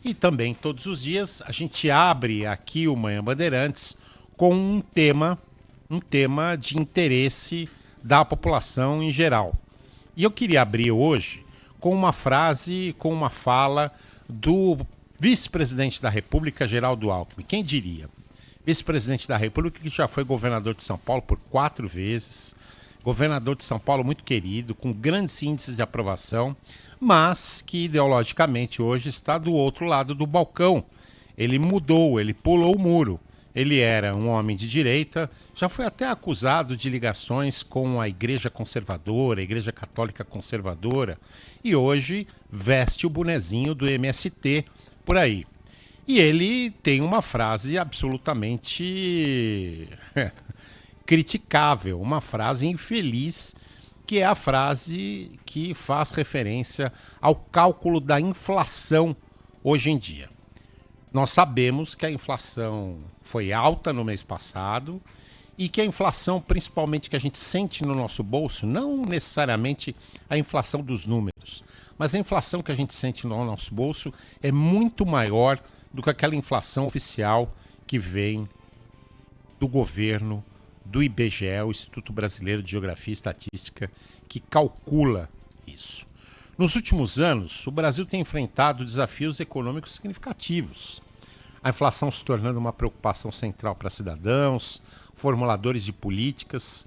E também todos os dias a gente abre aqui o Manhã Bandeirantes com um tema de interesse da população em geral. E eu queria abrir hoje com uma frase, com uma fala do vice-presidente da República, Geraldo Alckmin. Quem diria? Vice-presidente da República que já foi governador de São Paulo por 4 vezes, governador de São Paulo muito querido, com grandes índices de aprovação, mas que ideologicamente hoje está do outro lado do balcão. Ele mudou, ele pulou o muro. Ele era um homem de direita, já foi até acusado de ligações com a Igreja Conservadora, a Igreja Católica Conservadora, e hoje veste o bonezinho do MST por aí. E ele tem uma frase absolutamente criticável, uma frase infeliz, que é a frase que faz referência ao cálculo da inflação hoje em dia. Nós sabemos que a inflação foi alta no mês passado e que a inflação, principalmente que a gente sente no nosso bolso, não necessariamente a inflação dos números, mas a inflação que a gente sente no nosso bolso é muito maior do que aquela inflação oficial que vem do governo, do IBGE, o Instituto Brasileiro de Geografia e Estatística, que calcula isso. Nos últimos anos, o Brasil tem enfrentado desafios econômicos significativos. A inflação se tornando uma preocupação central para cidadãos, formuladores de políticas.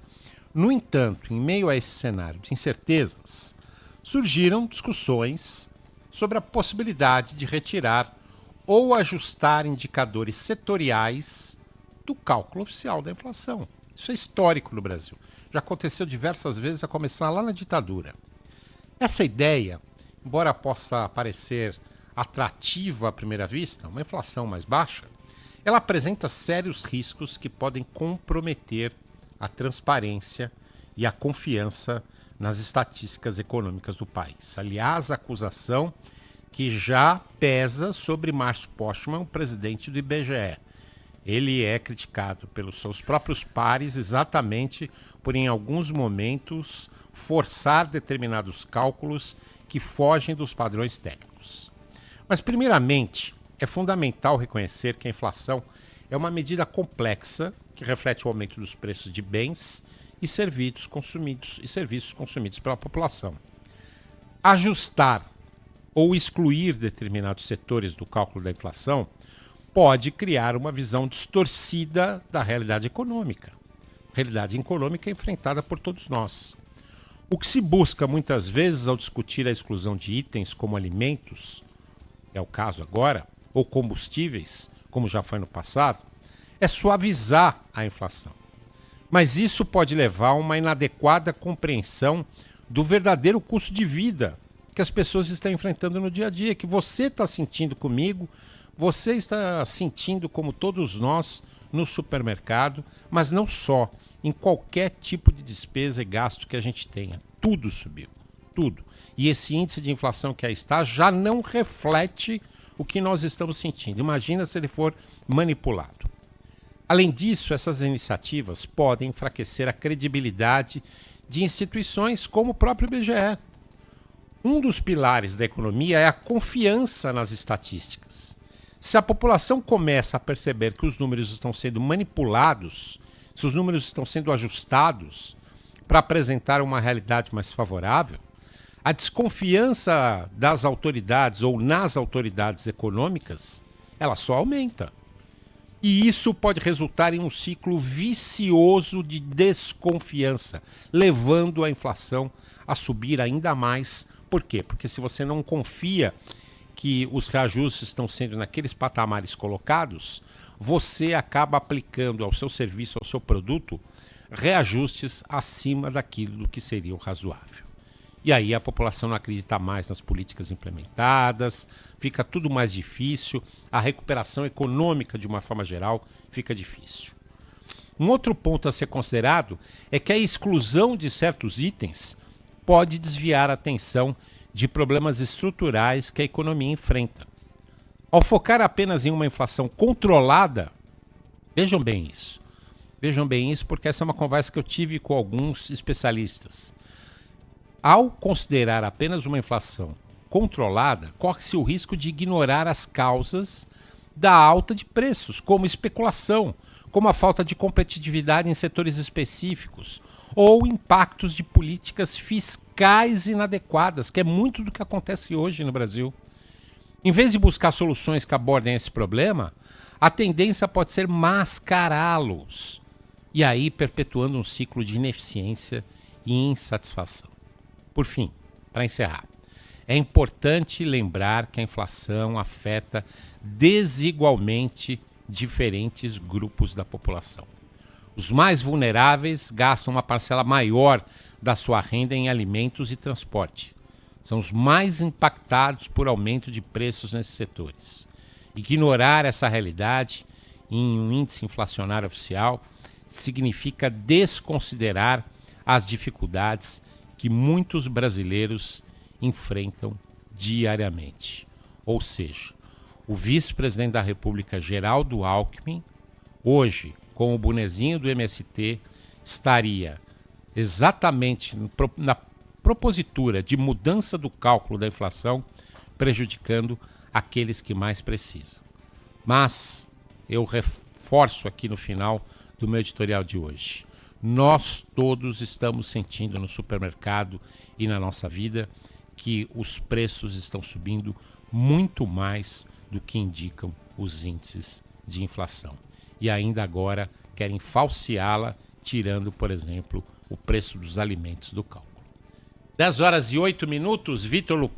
No entanto, em meio a esse cenário de incertezas, surgiram discussões sobre a possibilidade de retirar ou ajustar indicadores setoriais do cálculo oficial da inflação. Isso é histórico no Brasil. Já aconteceu diversas vezes, a começar lá na ditadura. Essa ideia, embora possa parecer atrativa à primeira vista, uma inflação mais baixa, ela apresenta sérios riscos que podem comprometer a transparência e a confiança nas estatísticas econômicas do país. Aliás, a acusação que já pesa sobre Márcio Postman, o presidente do IBGE. Ele é criticado pelos seus próprios pares exatamente por, em alguns momentos, forçar determinados cálculos que fogem dos padrões técnicos. Mas, primeiramente, é fundamental reconhecer que a inflação é uma medida complexa que reflete o aumento dos preços de bens e serviços consumidos pela população. Ajustar ou excluir determinados setores do cálculo da inflação pode criar uma visão distorcida da realidade econômica enfrentada por todos nós. O que se busca muitas vezes ao discutir a exclusão de itens como alimentos, é o caso agora, ou combustíveis, como já foi no passado, é suavizar a inflação. Mas isso pode levar a uma inadequada compreensão do verdadeiro custo de vida que as pessoas estão enfrentando no dia a dia, que você está sentindo comigo, você está sentindo como todos nós no supermercado, mas não só, em qualquer tipo de despesa e gasto que a gente tenha. Tudo subiu, tudo. E esse índice de inflação que aí está já não reflete o que nós estamos sentindo. Imagina se ele for manipulado. Além disso, essas iniciativas podem enfraquecer a credibilidade de instituições como o próprio IBGE. Um dos pilares da economia é a confiança nas estatísticas. Se a população começa a perceber que os números estão sendo manipulados, se os números estão sendo ajustados para apresentar uma realidade mais favorável, a desconfiança das autoridades ou nas autoridades econômicas, ela só aumenta. E isso pode resultar em um ciclo vicioso de desconfiança, levando a inflação a subir ainda mais. Por quê? Porque se você não confia que os reajustes estão sendo naqueles patamares colocados, você acaba aplicando ao seu serviço, ao seu produto, reajustes acima daquilo do que seria o razoável. E aí a população não acredita mais nas políticas implementadas, fica tudo mais difícil, a recuperação econômica, de uma forma geral, fica difícil. Um outro ponto a ser considerado é que a exclusão de certos itens pode desviar a atenção de problemas estruturais que a economia enfrenta. Ao focar apenas em uma inflação controlada, vejam bem isso porque essa é uma conversa que eu tive com alguns especialistas. Ao considerar apenas uma inflação controlada, corre-se o risco de ignorar as causas da alta de preços, como especulação, como a falta de competitividade em setores específicos, ou impactos de políticas fiscais inadequadas, que é muito do que acontece hoje no Brasil. Em vez de buscar soluções que abordem esse problema, a tendência pode ser mascará-los, e aí perpetuando um ciclo de ineficiência e insatisfação. Por fim, para encerrar, é importante lembrar que a inflação afeta desigualmente diferentes grupos da população. Os mais vulneráveis gastam uma parcela maior da sua renda em alimentos e transporte. São os mais impactados por aumento de preços nesses setores. Ignorar essa realidade em um índice inflacionário oficial significa desconsiderar as dificuldades que muitos brasileiros enfrentam diariamente. Ou seja, o vice-presidente da República, Geraldo Alckmin, hoje, com o bonezinho do MST, estaria exatamente na propositura de mudança do cálculo da inflação, prejudicando aqueles que mais precisam. Mas eu reforço aqui no final do meu editorial de hoje. Nós todos estamos sentindo no supermercado e na nossa vida que os preços estão subindo muito mais do que indicam os índices de inflação. E ainda agora querem falseá-la, tirando, por exemplo, o preço dos alimentos do cálculo. 10 horas e 8 minutos, Vitor Luque.